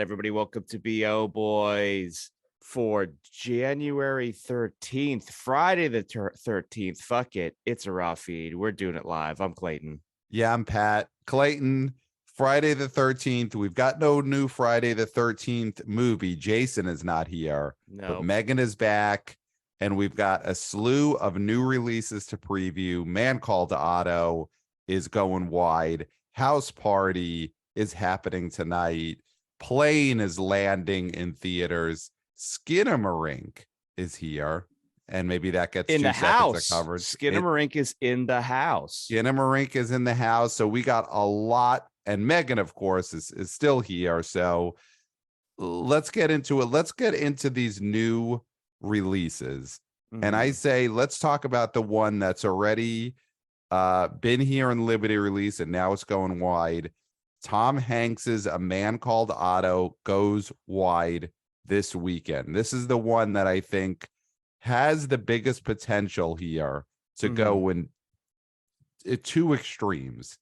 everybody. Welcome to BO Boys for January 13th, Friday the 13th. Fuck it. It's a raw feed. We're doing it live. I'm Clayton. Yeah, I'm Pat. Clayton, Friday the 13th. We've got no new Friday the 13th movie. Jason is not here, but M3GAN is back, and we've got a slew of new releases to preview. Man Called Otto is going wide. House Party is happening tonight. Plane is landing in theaters. Skinamarink is here, and maybe that gets in 2 the seconds house. of coverage. Skinamarink is in the house. Skinamarink is in the house, so we got a lot, and M3GAN, of course, is still here. So let's get into it. Let's get into these new releases, and I say let's talk about the one that's already been here in limited release, and now it's going wide. Tom Hanks's A Man Called Otto goes wide this weekend. This is the one that I think has the biggest potential here to go in two extremes.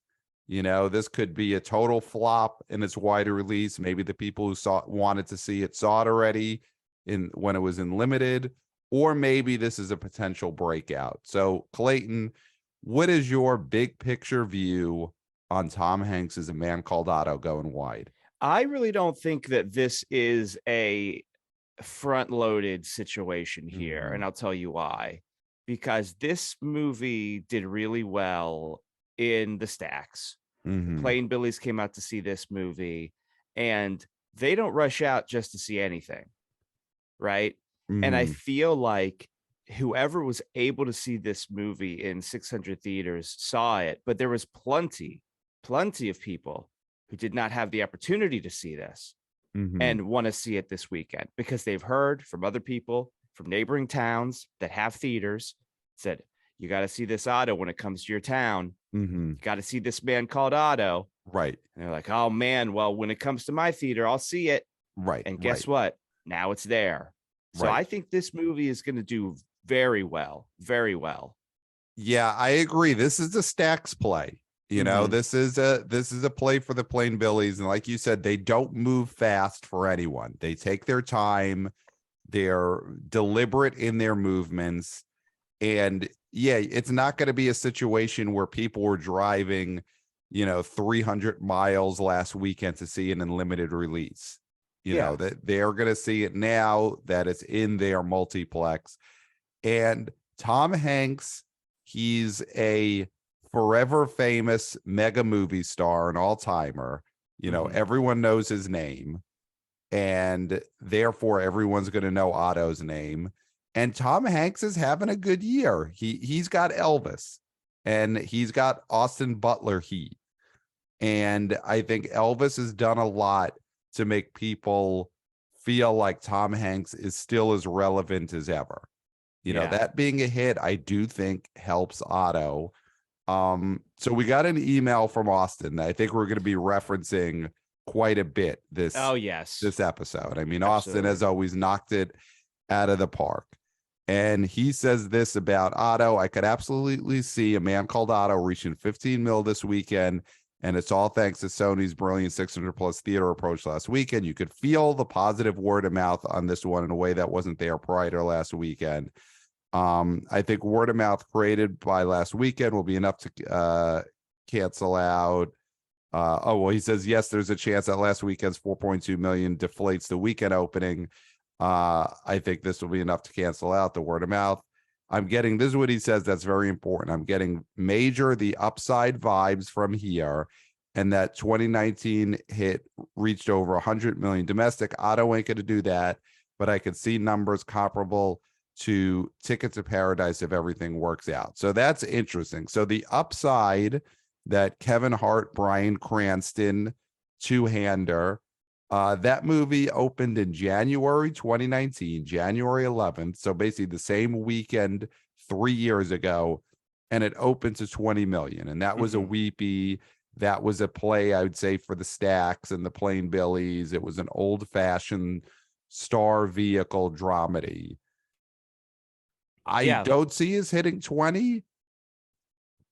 You know, this could be a total flop in its wider release. Maybe the people who wanted to see it saw it already when it was in limited, or maybe this is a potential breakout. So Clayton, what is your big picture view on Tom Hanks's A Man Called Otto going wide? I really don't think that this is a front-loaded situation here, and I'll tell you why. Because this movie did really well in the stacks. Plain Billies came out to see this movie, and they don't rush out just to see anything, right? And I feel like whoever was able to see this movie in 600 theaters saw it, but there was plenty of people who did not have the opportunity to see this and want to see it this weekend because they've heard from other people from neighboring towns that have theaters said, you got to see this Otto when it comes to your town. You got to see this Man Called Otto. Right. And they're like, oh man, well, when it comes to my theater, I'll see it. Right. And guess what? Now it's there. So I think this movie is going to do very well. Very well. Yeah, I agree. This is the stacks play. You know, this is a play for the Plain Billies. And like you said, they don't move fast for anyone. They take their time. They're deliberate in their movements. And yeah, it's not going to be a situation where people were driving, 300 miles last weekend to see it in limited release. You know, that they're going to see it now that it's in their multiplex. And Tom Hanks, he's a forever famous mega movie star, an all-timer. Everyone knows his name, and therefore everyone's going to know Otto's name. And Tom Hanks is having a good year. He's got Elvis, and he's got Austin Butler heat. And I think Elvis has done a lot to make people feel like Tom Hanks is still as relevant as ever. That being a hit, I do think helps Otto. So we got an email from Austin that I think we're going to be referencing quite a bit this episode. I mean, Absolutely. Austin has always knocked it out of the park. And he says this about Otto: I could absolutely see A Man Called Otto reaching 15 mil this weekend, and it's all thanks to Sony's brilliant 600 plus theater approach last weekend. You could feel the positive word of mouth on this one in a way that wasn't there prior to last weekend. I think word of mouth created by last weekend will be enough to cancel out. He says, yes, there's a chance that last weekend's 4.2 million deflates the weekend opening. I think this will be enough to cancel out the word of mouth. This is what he says that's very important. I'm getting the upside vibes from here, and that 2019 hit reached over 100 million domestic. Otto ain't going to do that, but I could see numbers comparable to Ticket to Paradise if everything works out. So that's interesting. So the upside that Kevin Hart, Bryan Cranston two-hander, that movie opened in January 2019, January 11th. So basically the same weekend 3 years ago, and it opened to 20 million. And that was a weepy. That was a play, I would say, for the stacks and the Plain Billies. It was an old-fashioned star vehicle dramedy. I don't see us hitting 20,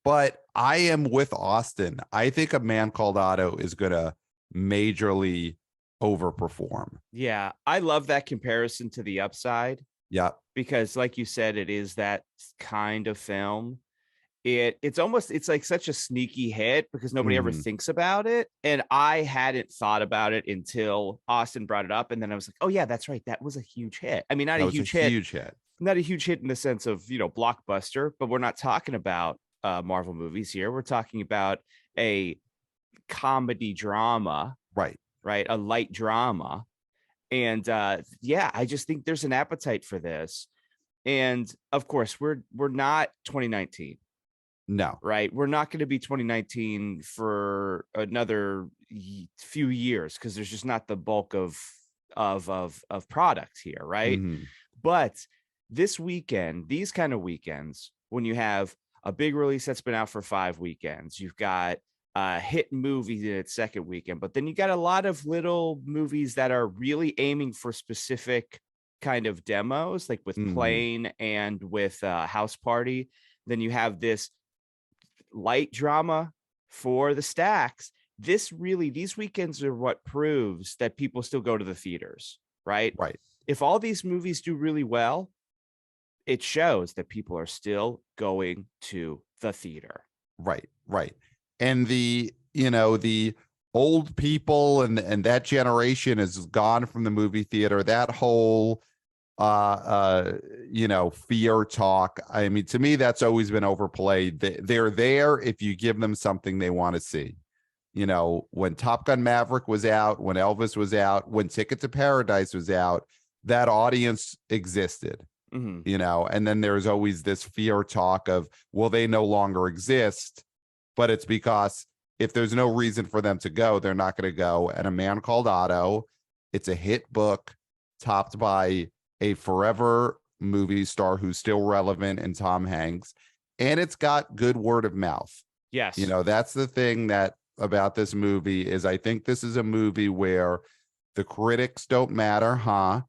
but I am with Austin. I think A Man Called Otto is going to majorly overperform. Yeah, I love that comparison to The Upside Yeah. because, like you said, it is that kind of film. It's like such a sneaky hit because nobody ever Mhm. thinks about it. And I hadn't thought about it until Austin brought it up. And then I was like, oh yeah, that's right. That was a huge hit. I mean, That was a huge hit. not a huge hit in the sense of, blockbuster, but we're not talking about Marvel movies here. We're talking about a comedy drama, Right. right? A light drama. And yeah, I just think there's an appetite for this. And of course, we're not 2019. No. Right, we're not going to be 2019 for another few years because there's just not the bulk of product here, right? Mhm. But this weekend, these kind of weekends, when you have a big release that's been out for 5 weekends, you've got a hit movie in its second weekend, but then you got a lot of little movies that are really aiming for specific kind of demos, like with Mhm. Plane and with House Party. Then you have this light drama for the stacks. These weekends are what proves that people still go to the theaters, right? Right. If all these movies do really well, it shows that people are still going to the theater. Right. Right. And the old people and that generation is gone from the movie theater. That whole fear talk. I mean, to me, that's always been overplayed. They're there if you give them something they want to see. When Top Gun Maverick was out, when Elvis was out, when Ticket to Paradise was out, that audience existed. Mhm. And then there's always this fear talk of, well, they no longer exist, but it's because if there's no reason for them to go, they're not going to go. And A Man Called Otto, it's a hit book topped by a forever movie star who's still relevant in Tom Hanks, and it's got good word of mouth. Yes. That's the thing that about this movie is I think this is a movie where the critics don't matter, huh?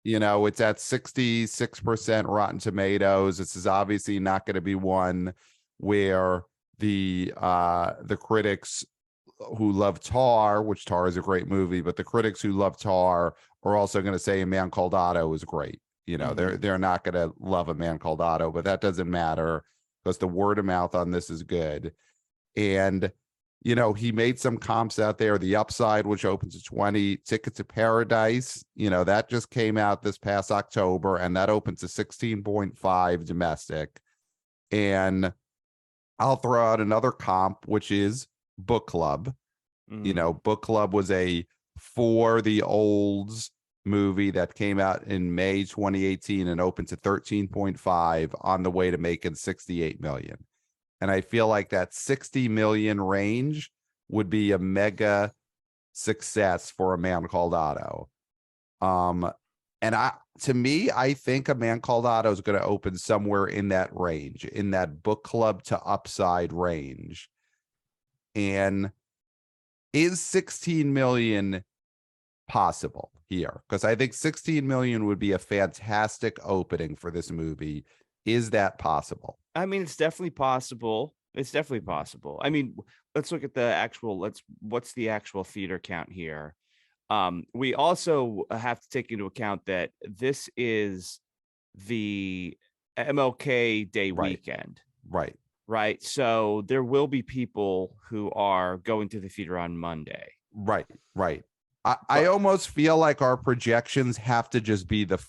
It's at 66% Rotten Tomatoes. This is obviously not going to be one where the critics who love Tar, which Tar is a great movie, but the critics who love Tar are also going to say A Man Called Otto is great. They're not going to love A Man Called Otto, but that doesn't matter because the word of mouth on this is good. And he made some comps out there. The Upside, which opens at 20, Ticket to Paradise, that just came out this past October, and that opens to 16.5 domestic. And I'll throw out another comp, which is Book Club. Book Club was a For the Olds movie that came out in May 2018 and opened to 13.5 on the way to making 68 million. And I feel like that 60 million range would be a mega success for A Man Called Otto. And to me, I think A Man Called Otto is going to open somewhere in that range, in that Book Club to Upside range. And is 16 million possible here? Because I think 16 million would be a fantastic opening for this movie. Is that possible? I mean, it's definitely possible. I mean, let's look at what's the actual theater count here? We also have to take into account that this is the MLK Day weekend. Right. So there will be people who are going to the theater on Monday. Right. I almost feel like our projections have to just be the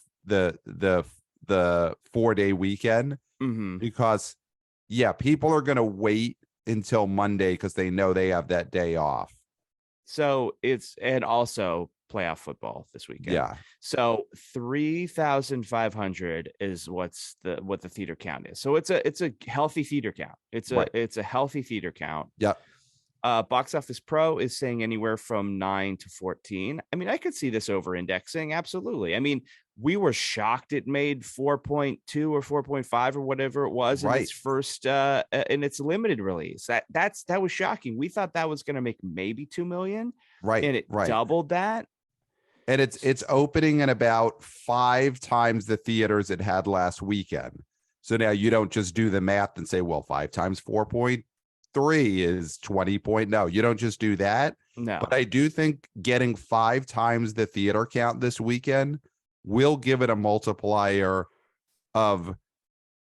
4-day weekend, because people are going to wait until Monday because they know they have that day off. So and also playoff football this weekend. Yeah. So 3,500 is what the theater count is. So it's a healthy theater count. It's a healthy theater count. Yep. Box Office Pro is saying anywhere from 9 to 14. I mean, I could see this over indexing. Absolutely. I mean, we were shocked it made 4.2 or 4.5 or whatever it was in its first in its limited release. That was shocking. We thought that was going to make maybe 2 million. Right. And it doubled that. And it's opening in about 5 times the theaters it had last weekend. So now you don't just do the math and say, well, 5 times 4.2 3 is 20 point. No, you don't just do that. No. But I do think getting 5 times the theater count this weekend will give it a multiplier of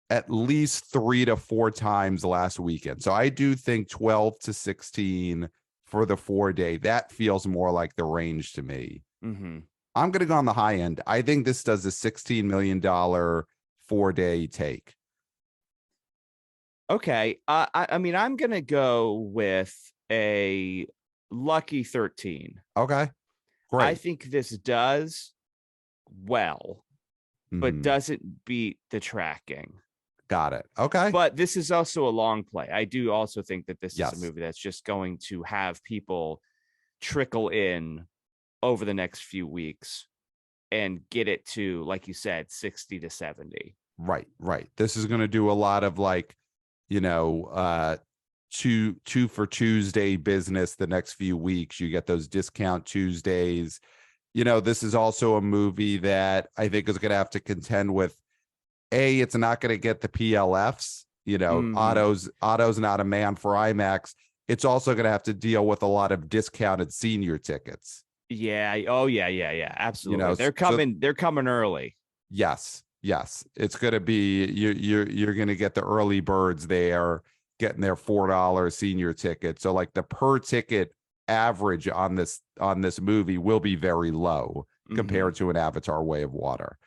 at least 3 to 4 times last weekend. So I do think 12 to 16 for the 4-day. That feels more like the range to me. Mm-hmm. I'm going to go on the high end. I think this does a $16 million 4-day take. Okay. I mean, I'm going to go with a lucky 13. Okay. Great. I think this does well, but doesn't beat the tracking. Got it. Okay. But this is also a long play. I do also think that this Yes. is a movie that's just going to have people trickle in over the next few weeks and get it to, like you said, 60 to 70. Right. This is going to do a lot of like, you know, two for Tuesday business the next few weeks. You get those discount Tuesdays. You know, this is also a movie that I think is going to have to contend with it's not going to get the PLFs. You know, Otto's not a man for IMAX. It's also going to have to deal with a lot of discounted senior tickets. Yeah. Oh, yeah. Absolutely. You know, they're coming early. Yes. It's going to be you're going to get the early birds there getting their $4 senior ticket. So like the per ticket average on this movie will be very low compared to an Avatar Way of Water.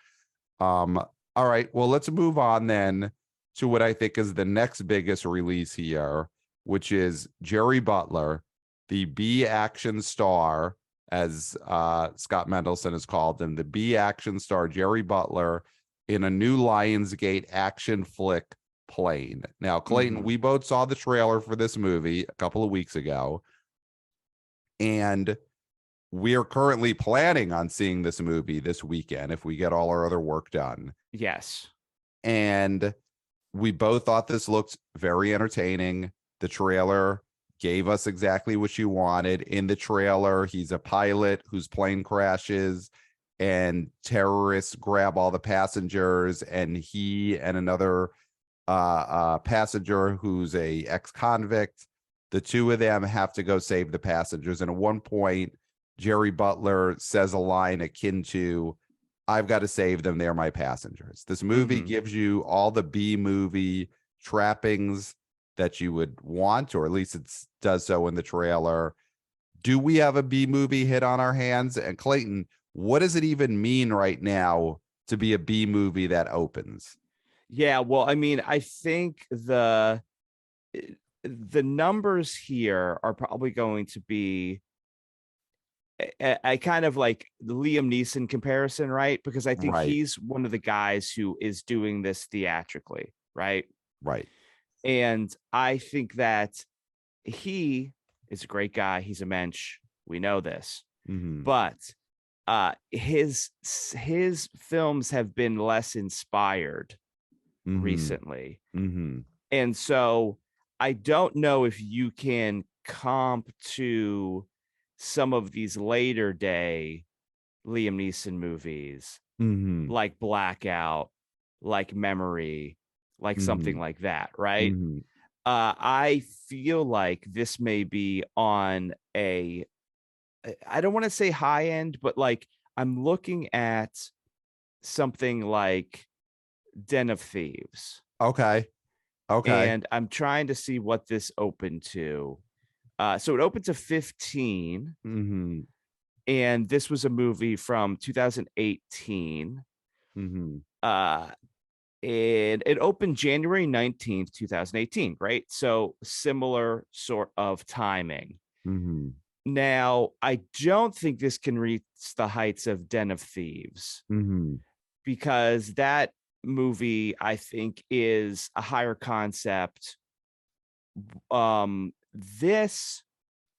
All right, well, let's move on then to what I think is the next biggest release here, which is Jerry Butler, the B action star, as Scott Mendelson has called him, the B action star Jerry Butler in a new Lionsgate action flick, Plane. Now, Clayton, we both saw the trailer for this movie a couple of weeks ago, and we are currently planning on seeing this movie this weekend if we get all our other work done. Yes. And we both thought this looked very entertaining. The trailer gave us exactly what you wanted. In the trailer, he's a pilot whose plane crashes and terrorists grab all the passengers, and he and another passenger who's a ex-convict, the two of them have to go save the passengers. And at one point, Jerry Butler says a line akin to, I've got to save them. They're my passengers. This movie gives you all the B movie trappings that you would want, or at least it does so in the trailer. Do we have a B movie hit on our hands? And Clayton, what does it even mean right now to be a B movie that opens? Yeah, well, I mean, I think the numbers here are probably going to be I kind of like the Liam Neeson comparison, right? Because I think he's one of the guys who is doing this theatrically, right? Right. And I think that he is a great guy. He's a mensch. We know this. But his films have been less inspired recently. And so I don't know if you can comp to some of these later day Liam Neeson movies, like Blackout, like Memory, like something like that, right? I feel like this may be on a, I don't want to say high end, but like I'm looking at something like Den of Thieves. Okay. And I'm trying to see what this opened to. So it opened to 15. And this was a movie from 2018. And it opened January 19th, 2018, right? So similar sort of timing. Now, I don't think this can reach the heights of Den of Thieves because that movie, I think, is a higher concept. This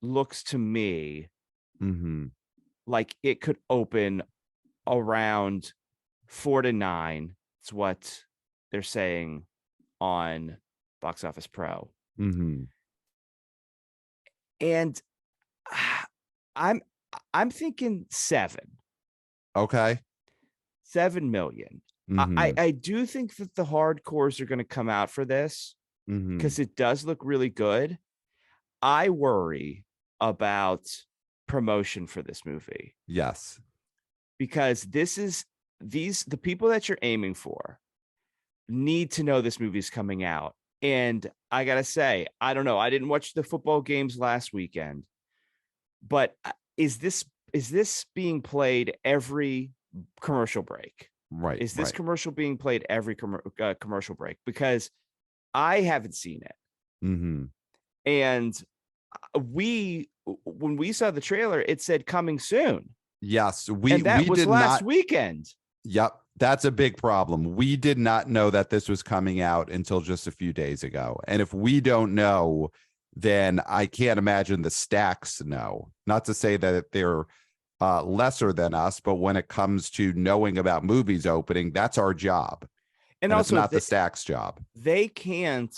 looks to me like it could open around 4 to 9. It's what they're saying on Box Office Pro. And I'm thinking 7. Okay. 7 million. I do think that the hardcores are going to come out for this because it does look really good. I worry about promotion for this movie Yes. because the people that you're aiming for need to know this movie's coming out. And I gotta say, I don't know. I didn't watch the football games last weekend, but is this being played every commercial break? Right. Is this Right. commercial being played every commercial break? Because I haven't seen it. Mm-hmm. And when we saw the trailer, it said coming soon. Yes, And that we was did last not. weekend. Yep, that's a big problem. We did not know that this was coming out until just a few days ago. And if we don't know, then I can't imagine the stacks know. Not to say that they're lesser than us, but when it comes to knowing about movies opening, that's our job. And And it's also, not the stacks job. they can't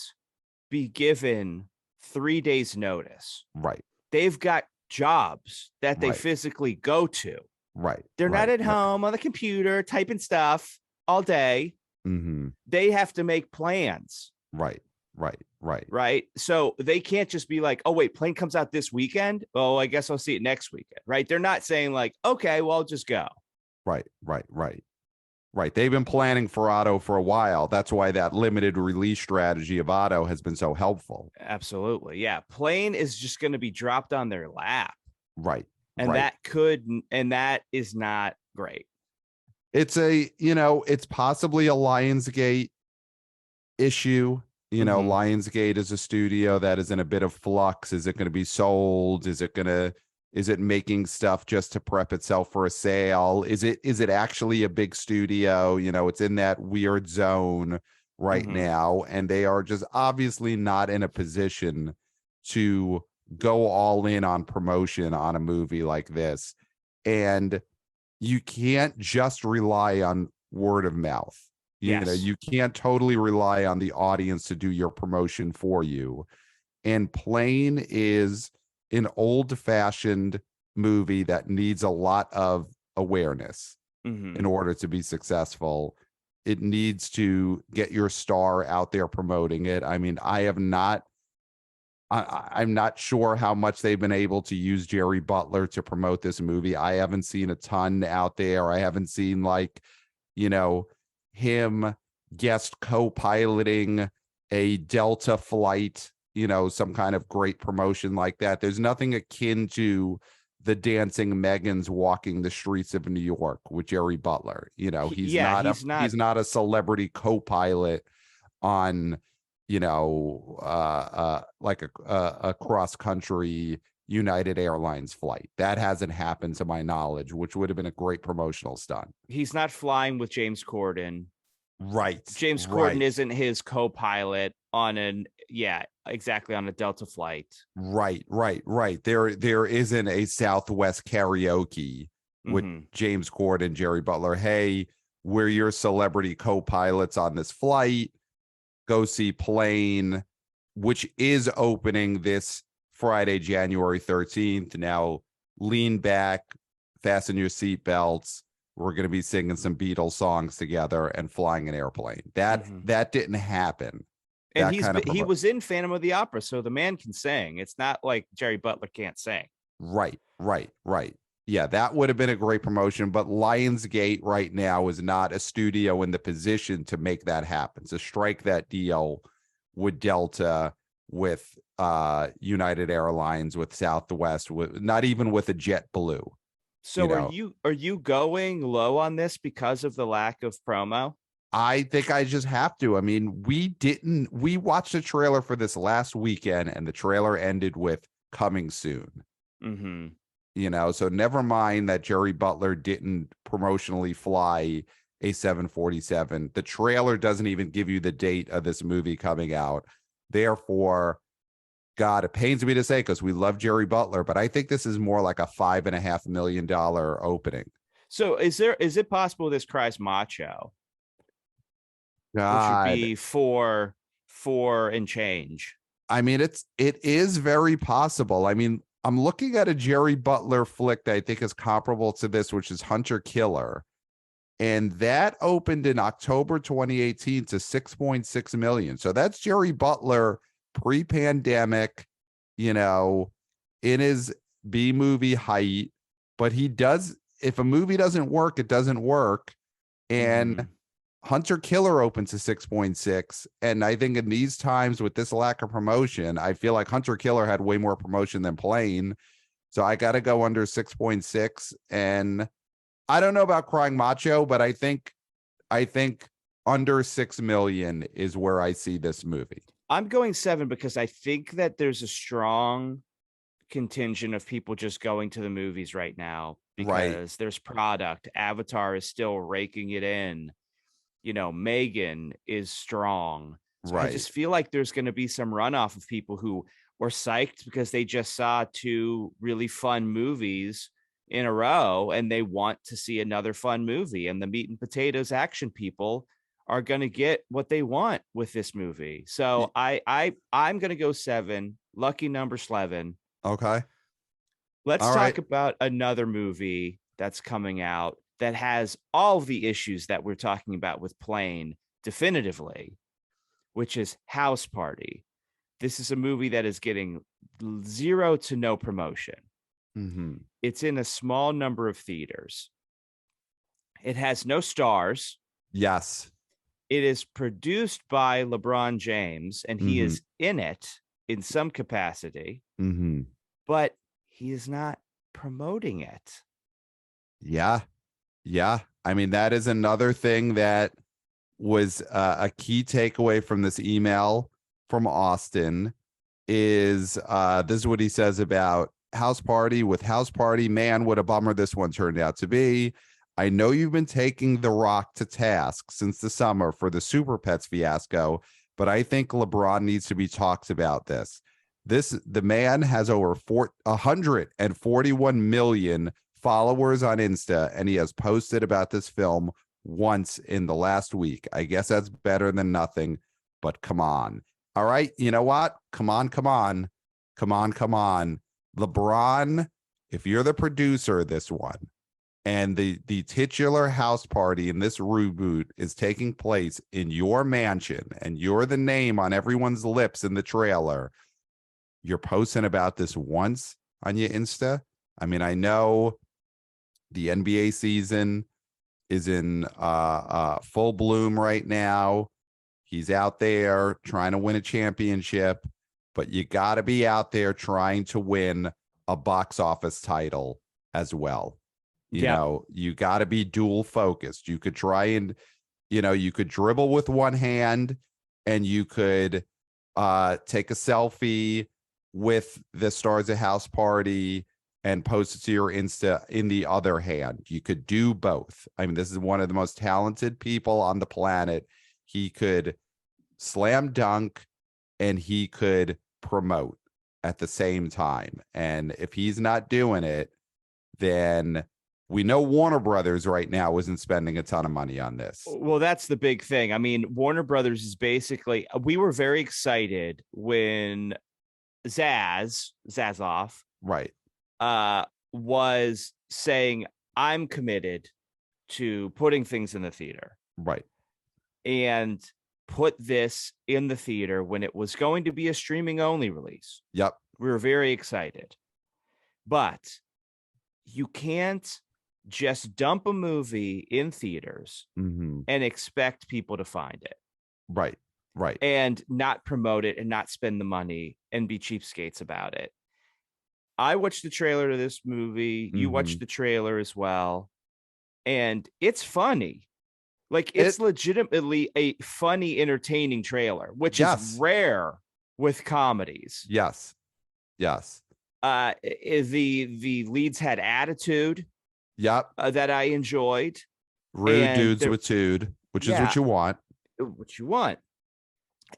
be given 3 days notice. Right. They've got jobs that they Right. physically go to. Right. They're not Right. at home on the computer typing stuff all day. Mm-hmm. They have to make plans. Right. Right. Right. Right. So they can't just be like, oh, wait, plane comes out this weekend. Oh, I guess I'll see it next weekend. Right. They're not saying like, okay, well, I'll just go. Right. Right. Right. Right. They've been planning for Otto for a while. That's why that limited release strategy of Otto has been so helpful. Absolutely. Yeah. Plane is just going to be dropped on their lap. Right. And right. that is not great. It's it's possibly a Lionsgate issue. Mhm. Lionsgate is a studio that is in a bit of flux. Is it going to be sold? Is it making stuff just to prep itself for a sale? Is it actually a big studio? It's in that weird zone right now, and they are just obviously not in a position to go all in on promotion on a movie like this. And you can't just rely on word of mouth. Yes. You can't totally rely on the audience to do your promotion for you. And Plane is an old-fashioned movie that needs a lot of awareness in order to be successful. It needs to get your star out there promoting it. I mean, I'm not sure how much they've been able to use Jerry Butler to promote this movie. I haven't seen a ton out there. I haven't seen him guest co-piloting a Delta flight, some kind of great promotion like that. There's nothing akin to the dancing Megans walking the streets of New York with Jerry Butler. He's not a celebrity co-pilot on like a cross country United Airlines flight. That hasn't happened to my knowledge, which would have been a great promotional stunt. He's not flying with James Corden. Right. James Corden isn't his co-pilot on on a Delta flight. Right. There isn't a Southwest karaoke with James Corden, Jerry Butler. Hey, we're your celebrity co-pilots on this flight. Go see Plane, which is opening this Friday, January 13th. Now, lean back, fasten your seatbelts. We're going to be singing some Beatles songs together and flying an airplane. That didn't happen. And he was in Phantom of the Opera, so the man can sing. It's not like Jerry Butler can't sing. Right. Yeah, that would have been a great promotion, but Lionsgate right now is not a studio in the position to make that happen, to strike that deal with Delta, with United Airlines, with Southwest, not even with a JetBlue. So are you going low on this because of the lack of promo? I think I just have to. I mean, we watched a trailer for this last weekend, and the trailer ended with coming soon. So never mind that Jerry Butler didn't promotionally fly a 747. The trailer doesn't even give you the date of this movie coming out. Therefore, God, it pains me to say, because we love Jerry Butler, but I think this is more like a $5.5 million opening. So is it possible this cries macho? God. Which would be four and change. I mean, it is very possible. I mean, I'm looking at a Jerry Butler flick that I think is comparable to this, which is Hunter Killer. And that opened in October 2018 to 6.6 million. So that's Jerry Butler pre-pandemic, you know, in his B movie height, but he does, if a movie doesn't work, it doesn't work. And Hunter Killer opens to 6.6. And I think in these times with this lack of promotion, I feel like Hunter Killer had way more promotion than Plane. So I got to go under 6.6. And I don't know about Crying Macho, but I think under 6 million is where I see this movie. I'm going 7 because I think that there's a strong contingent of people just going to the movies right now because there's product. Avatar is still raking it in. M3GAN is strong. So I just feel like there's going to be some runoff of people who were psyched because they just saw 2 really fun movies in a row and they want to see another fun movie. And the meat and potatoes action people are going to get what they want with this movie. So I'm going to go 7. Lucky number 11. Okay. Let's talk about another movie that's coming out that has all the issues that we're talking about with Plane definitively, which is House Party. This is a movie that is getting 0 to no promotion. It's in a small number of theaters. It has no stars. Yes. It is produced by LeBron James, and he is in it in some capacity, but he is not promoting it. Yeah. I mean, that is another thing that was a key takeaway from this email from Austin is this is what he says about House Party. With House Party, man, what a bummer this one turned out to be. I know you've been taking The Rock to task since the summer for the Super Pets fiasco, but I think LeBron needs to be talked about this. The man has over 141 million followers on Insta, and he has posted about this film once in the last week. I guess that's better than nothing, but come on. All right, you know what? Come on. LeBron, if you're the producer of this one, and the titular House Party in this reboot is taking place in your mansion, and you're the name on everyone's lips in the trailer, you're posting about this once on your Insta. I mean, I know the NBA season is in full bloom right now. He's out there trying to win a championship, but you got to be out there trying to win a box office title as well. You know, you got to be dual focused. You could try and, you could dribble with one hand and you could take a selfie with the stars of House Party and post it to your Insta in the other hand. You could do both. I mean, this is one of the most talented people on the planet. He could slam dunk and he could promote at the same time. And if he's not doing it, then we know Warner Brothers right now isn't spending a ton of money on this. Well, that's the big thing. I mean, Warner Brothers is basically, we were very excited when Zazoff was saying, I'm committed to putting things in the theater. Right. And put this in the theater when it was going to be a streaming only release. Yep. We were very excited. But you can't just dump a movie in theaters and expect people to find it. Right. And not promote it and not spend the money and be cheapskates about it. I watched the trailer to this movie. You watched the trailer as well. And it's funny. Like, it's legitimately a funny, entertaining trailer, which is rare with comedies. Yes. The leads had attitude. Yep. That I enjoyed. Rude dudes with tude, which is what you want.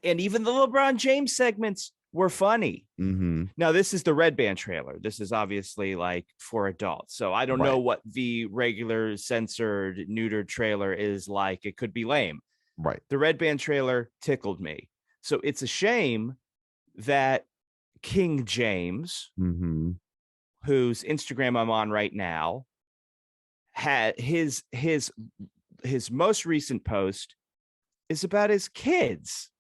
And even the LeBron James segments were funny. Now, this is the Red Band trailer. This is obviously like for adults. So I don't know what the regular censored, neutered trailer is like. It could be lame. Right. The Red Band trailer tickled me. So it's a shame that King James, whose Instagram I'm on right now, had his most recent post is about his kids.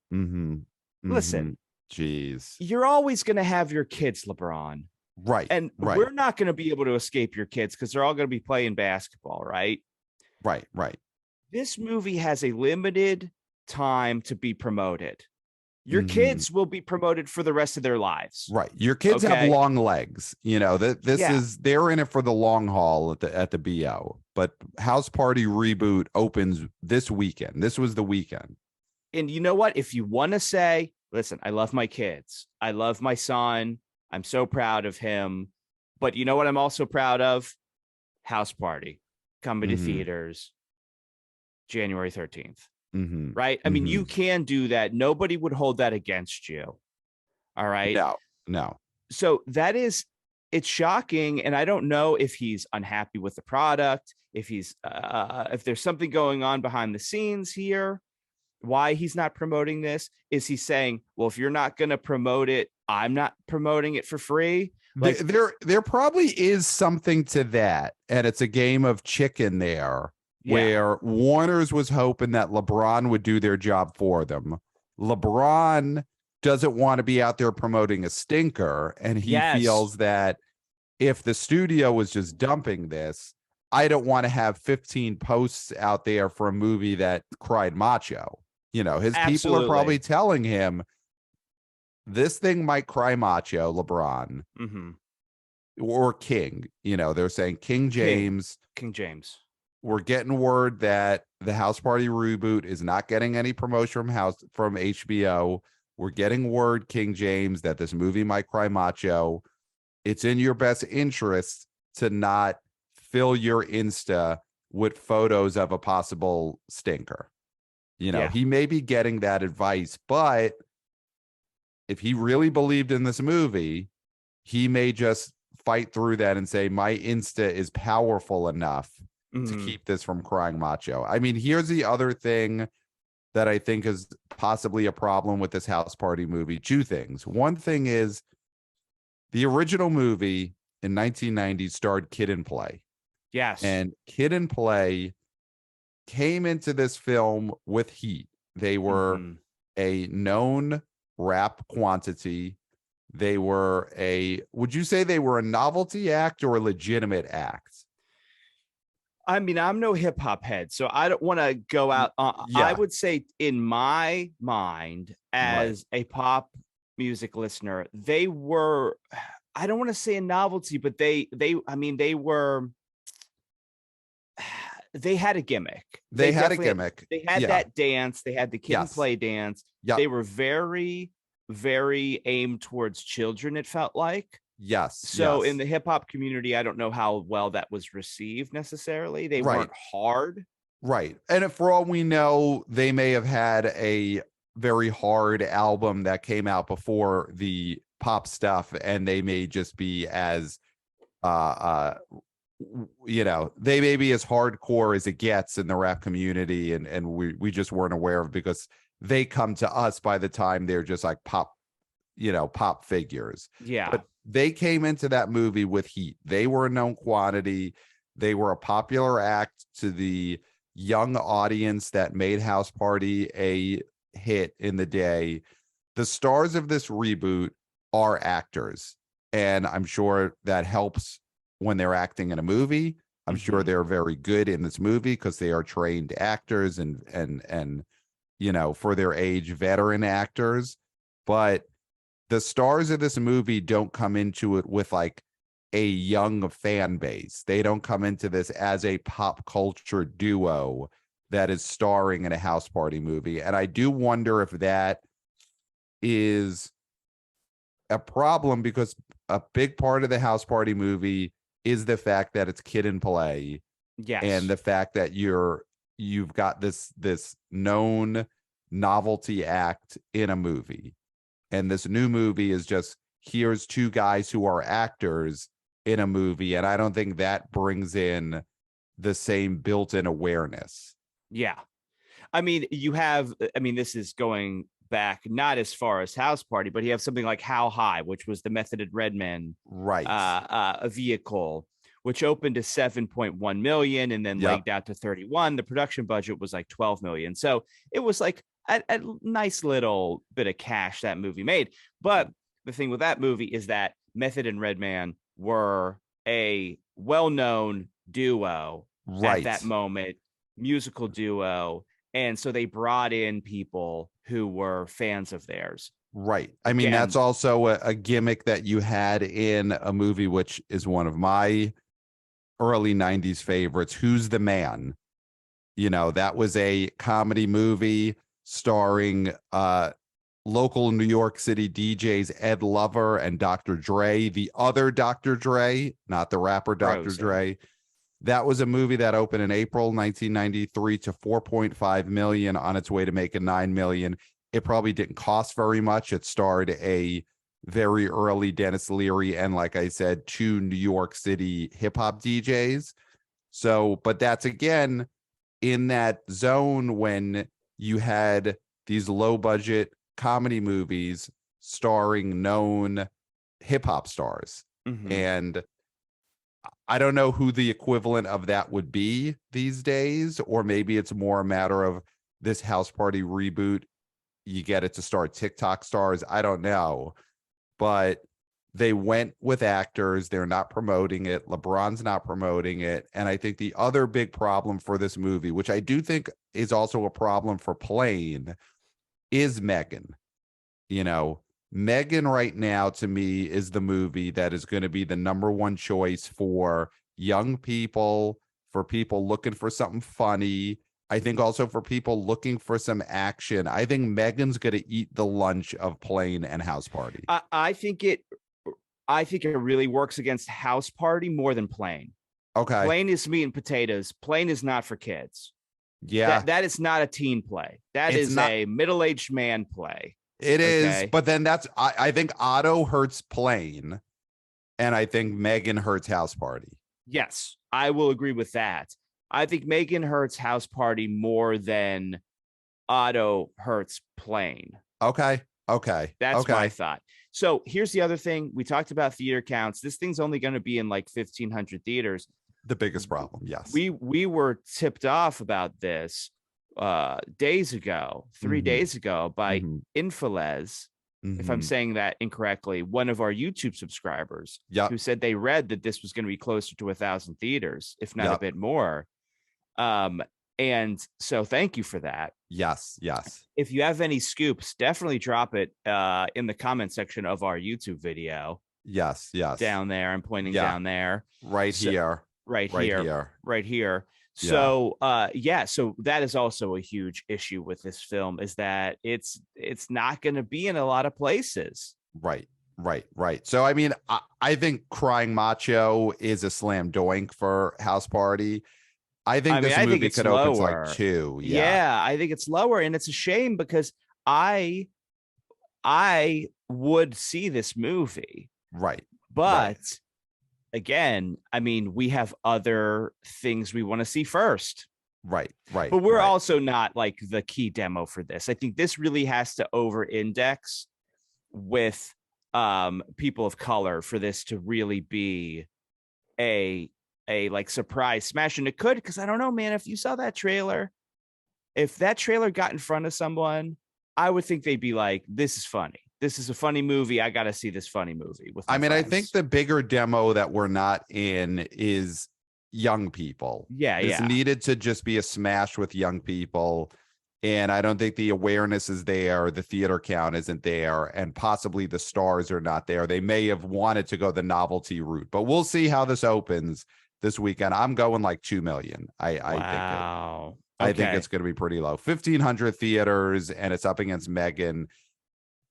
Listen, Jeez. You're always going to have your kids, LeBron. Right. And right. we're not going to be able to escape your kids because they're all going to be playing basketball, right? Right. This movie has a limited time to be promoted. Your kids will be promoted for the rest of their lives. Right. Your kids have long legs. You know, they're in it for the long haul at the BO. But House Party Reboot opens this weekend. This was the weekend. And you know what? If you want to say, listen, I love my kids. I love my son. I'm so proud of him. But you know what I'm also proud of? House Party coming to theaters January 13th. Right? I mean, you can do that. Nobody would hold that against you. All right. No. So it's shocking. And I don't know if he's unhappy with the product, if if there's something going on behind the scenes here, why he's not promoting this. Is he saying, well, if you're not going to promote it, I'm not promoting it for free? Like, there probably is something to that. And it's a game of chicken there. Where Warner's was hoping that LeBron would do their job for them. LeBron doesn't want to be out there promoting a stinker. And he feels that if the studio was just dumping this, I don't want to have 15 posts out there for a movie that cried macho. You know, his people are probably telling him this thing might cry macho, LeBron. Or King. You know, they're saying King James. King James. We're getting word that the House Party Reboot is not getting any promotion from HBO. We're getting word, King James, that this movie might cry macho. It's in your best interest to not fill your Insta with photos of a possible stinker. You know, he may be getting that advice, but if he really believed in this movie, he may just fight through that and say, my Insta is powerful enough to keep this from crying macho. I mean, here's the other thing that I think is possibly a problem with this House Party movie. Two things. One thing is the original movie in 1990 starred Kid and Play. Yes. And Kid and Play came into this film with heat. They were a known rap quantity. They were would you say they were a novelty act or a legitimate act? I mean, I'm no hip hop head, so I don't want to go out. I would say, in my mind, as a pop music listener, they were. I don't want to say a novelty, but they were. They had a gimmick. They had a gimmick. They had that dance. They had the Kid and Play dance. They were very, very aimed towards children. It felt like. Yes. So in the hip hop community, I don't know how well that was received necessarily. They weren't hard. Right. And for all we know, they may have had a very hard album that came out before the pop stuff, and they may just be as you know, they may be as hardcore as it gets in the rap community, and we just weren't aware of, because they come to us by the time they're just like pop figures. But they came into that movie with heat. They were a known quantity. They were a popular act to the young audience that made House Party a hit in the day. The stars of this reboot are actors, and I'm sure that helps when they're acting in a movie. I'm sure they're very good in this movie because they are trained actors and you know, for their age, veteran actors. But the stars of this movie don't come into it with like a young fan base. They don't come into this as a pop culture duo that is starring in a House Party movie. And I do wonder if that is a problem, because a big part of the House Party movie is the fact that it's Kid and Play. Yes. And the fact that you've got this known novelty act in a movie. And this new movie is just, here's two guys who are actors in a movie. And I don't think that brings in the same built-in awareness. Yeah. I mean, this is going back not as far as House Party, but you have something like How High, which was the Method and Redman a vehicle, which opened to 7.1 million and then legged out to 31. The production budget was like 12 million. So it was like a nice little bit of cash that movie made. But the thing with that movie is that Method and Redman were a well-known duo at that moment, musical duo. And so they brought in people who were fans of theirs. Right. I mean, that's also a gimmick that you had in a movie, which is one of my early 90s favorites, Who's the Man? You know, that was a comedy movie starring local New York City DJs Ed Lover and Dr. Dre, the other Dr. Dre, not the rapper Dr. Dre. That was a movie that opened in April 1993 to 4.5 million on its way to making 9 million. It probably didn't cost very much. It starred a very early Dennis Leary and, like I said, 2 New York City hip hop DJs. So, but that's again in that zone when you had these low budget comedy movies starring known hip hop stars. And I don't know who the equivalent of that would be these days, or maybe it's more a matter of this House Party reboot. You get it to star TikTok stars. I don't know, but they went with actors. They're not promoting it. LeBron's not promoting it. And I think the other big problem for this movie, which I do think is also a problem for Plane, is M3GAN. You know, M3GAN right now to me is the movie that is going to be the #1 choice for young people, for people looking for something funny. I think also for people looking for some action. I think M3GAN's going to eat the lunch of Plane and House Party. I think it really works against House Party more than Plane. Okay. Plane is meat and potatoes. Plane is not for kids. Yeah. That is not a teen play. That is a middle-aged man play. It is, but then I think Otto hurts Plane, and I think M3GAN hurts House Party. Yes, I will agree with that. I think M3GAN hurts House Party more than Otto hurts Plane. Okay. That's my thought. So here's the other thing. We talked about theater counts. This thing's only going to be in like 1,500 theaters. The biggest problem, yes. We were tipped off about this days ago, 3 days ago, by Infoles, if I'm saying that incorrectly, one of our YouTube subscribers, who said they read that this was going to be closer to 1,000 theaters, if not a bit more. And so thank you for that. Yes. If you have any scoops, definitely drop it in the comment section of our YouTube video. Yes. Down there. I'm pointing down there. Right here. So so that is also a huge issue with this film, is that it's not going to be in a lot of places. Right. So I mean, I think Crying Macho is a slam doink for House Party. I think this movie could open like 2. Yeah, I think it's lower, and it's a shame because I would see this movie. Right. But again, I mean, we have other things we want to see first. Right. But we're also not like the key demo for this. I think this really has to over-index with people of color for this to really be a like surprise smash. And it could, because I don't know, man, if you saw that trailer, if that trailer got in front of someone, I would think they'd be like, this is funny. This is a funny movie. I got to see this funny movie with my friends. I think the bigger demo that we're not in is young people. This needed to just be a smash with young people. And I don't think the awareness is there. The theater count isn't there. And possibly the stars are not there. They may have wanted to go the novelty route, but we'll see how this opens this weekend. I'm going like 2 million. I think it's going to be pretty low. 1,500 theaters, and it's up against M3GAN.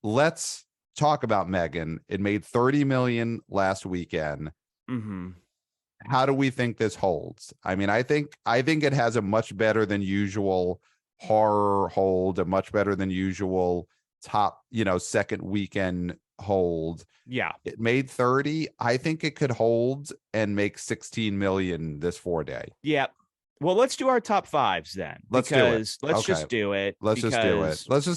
Let's talk about M3GAN. It made 30 million last weekend. How do we think this holds? I mean, I think it has a much better than usual horror hold, a much better than usual top, second weekend hold. Yeah. It made 30. I think it could hold and make 16 million this 4-day. Yeah. Well, let's do our top 5s then. Let's just do it. Let's just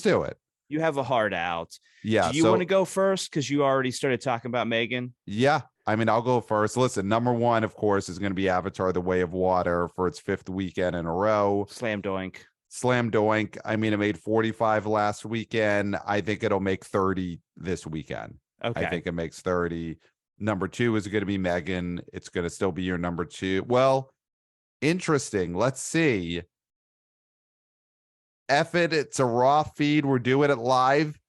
do it. You have a heart out. Yeah. Do you want to go first? Because you already started talking about M3GAN. Yeah. I mean, I'll go first. Listen, #1, of course, is going to be Avatar: The Way of Water for its 5th weekend in a row. Slam doink. Slam Doink. I mean, it made 45 last weekend. I think it'll make 30 this weekend. Okay. I think it makes 30. Number 2 is going to be M3GAN. It's going to still be your number 2. Well, interesting. Let's see. F it. It's a raw feed. We're doing it live.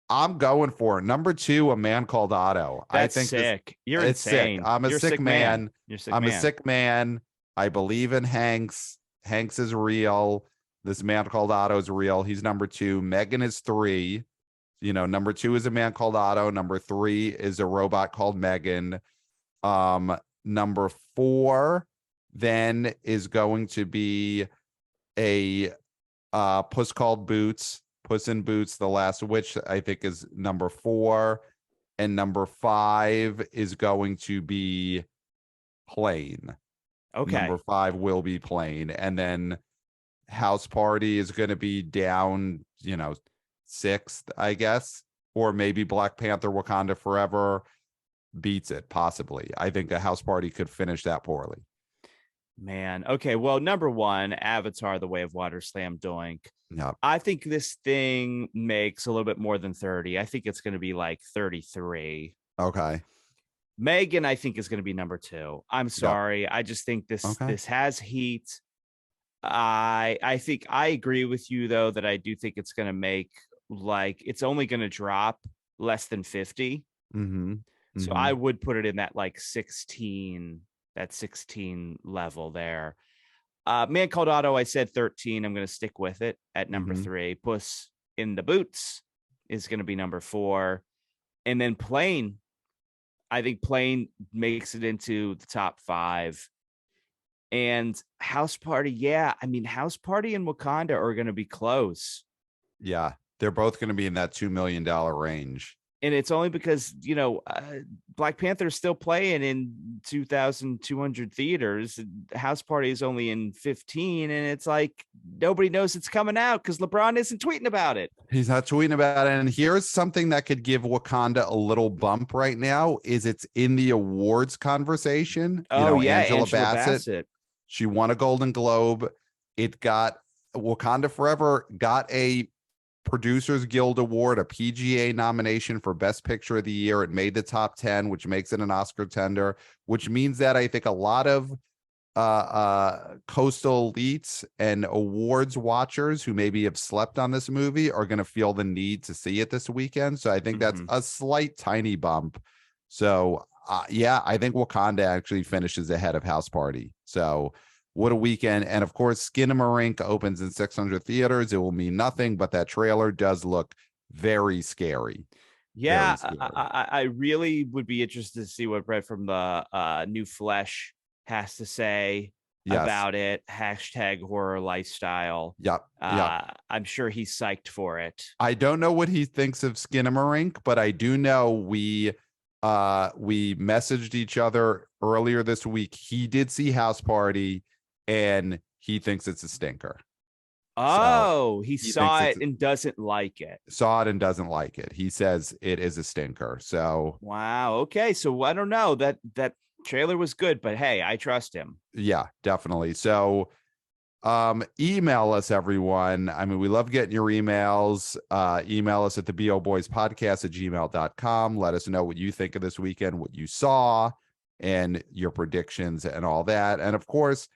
I'm going for it. Number 2, A Man Called Otto. That's I think sick. You're it's insane. sick. I'm a You're sick man. You're a sick I'm man. a sick man. I believe in Hanks. Hanks is real. This Man Called Otto is real. He's number 2. M3GAN is 3. Number 2 is A Man Called Otto. Number 3 is a robot called M3GAN. Number 4 then is going to be a Puss Called Boots. Puss in Boots, The Last Witch, I think is number 4. And number 5 is going to be Plane. Okay. Number 5 will be Plane. And then House Party is going to be down, 6th, I guess. Or maybe Black Panther Wakanda Forever beats it, possibly. I think a House Party could finish that poorly. Man. Okay. Well, number 1, Avatar, The Way of Water, Slam Doink. Yep. I think this thing makes a little bit more than 30. I think it's going to be like 33. Okay. M3GAN, I think, is going to be number 2. I'm sorry. Yep. I just think this has heat. I think I agree with you, though, that I do think it's going to make it's only going to drop less than 50. Mm-hmm. So I would put it in that 16 level there. Man Called Otto, I said 13. I'm going to stick with it at number 3. Puss in the Boots is going to be number 4. And then Plane, I think Plane makes it into the top 5. And House Party, yeah. I mean, House Party and Wakanda are going to be close. Yeah, they're both going to be in that $2 million range. And it's only because, Black Panther is still playing in 2,200 theaters. House Party is only in 15. And it's like nobody knows it's coming out because LeBron isn't tweeting about it. He's not tweeting about it. And here's something that could give Wakanda a little bump right now is it's in the awards conversation. Angela Bassett. She won a Golden Globe. It got Wakanda Forever got a Producers Guild Award, a PGA nomination for Best Picture of the Year. It made the top 10, which makes it an Oscar tender, which means that I think a lot of coastal elites and awards watchers who maybe have slept on this movie are going to feel the need to see it this weekend. So I think that's a slight, tiny bump. So I think Wakanda actually finishes ahead of House Party. So what a weekend. And of course, Skinamarink opens in 600 theaters. It will mean nothing, but that trailer does look very scary. Yeah, very scary. I really would be interested to see what Brett from the New Flesh has to say about it. #horror lifestyle. Yep. I'm sure he's psyched for it. I don't know what he thinks of Skinamarink, but I do know we messaged each other earlier this week. He did see House Party and he thinks it's a stinker. Oh, so he saw it and doesn't like it. Saw it and doesn't like it. He says it is a stinker. So wow. Okay. So I don't know, that trailer was good, but hey, I trust him. Yeah, definitely. So email us, everyone. I mean, we love getting your emails. Email us at theboboyspodcast@gmail.com. Let us know what you think of this weekend, what you saw, and your predictions and all that. And of course,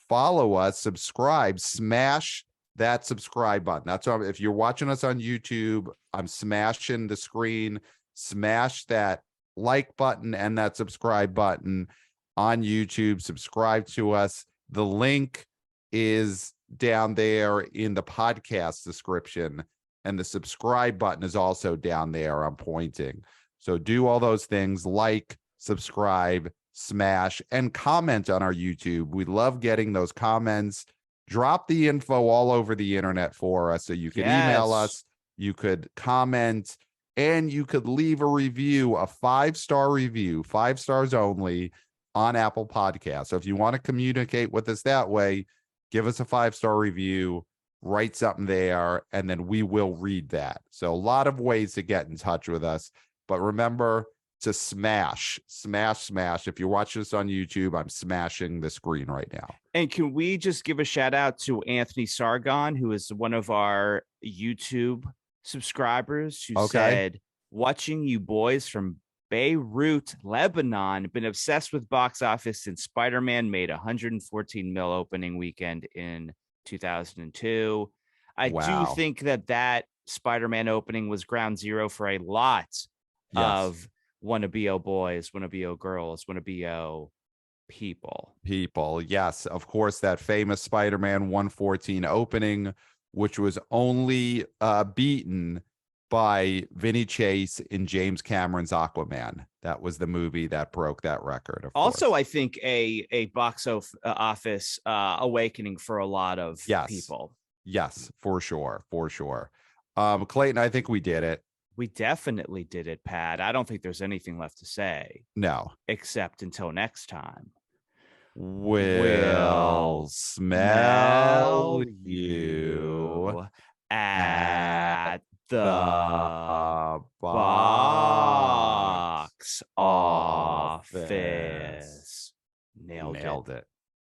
follow us, subscribe, smash that subscribe button. That's what if you're watching us on YouTube, I'm smashing the screen, smash that like button and that subscribe button on YouTube. Subscribe to us. The link is down there in the podcast description, and the subscribe button is also down there. I'm pointing. So do all those things, like, subscribe, smash, and comment on our YouTube. We love getting those comments. Drop the info all over the internet for us. So you can email us, you could comment, and you could leave a review, a 5-star review, 5 stars only, on Apple Podcasts. So if you want to communicate with us that way, give us a 5-star review, write something there, and then we will read that. So a lot of ways to get in touch with us. But remember, to smash. If you're watching this on YouTube, I'm smashing the screen right now. And can we just give a shout out to Anthony Sargon, who is one of our YouTube subscribers, who said, watching you boys from Beirut, Lebanon, been obsessed with box office since Spider-Man made 114 mil opening weekend in 2002. I do think that Spider-Man opening was ground zero for a lot of wanna-be-o boys, wanna-be-o girls, wanna-be-o people. Yes, of course, that famous Spider-Man 114 opening, which was only beaten by Vinny Chase in James Cameron's Aquaman. That was the movie that broke that record. Of also, course. I think a box office awakening for a lot of people. Yes, for sure. Clayton, I think we did it. We definitely did it, Pat. I don't think there's anything left to say. No. Except until next time. We'll smell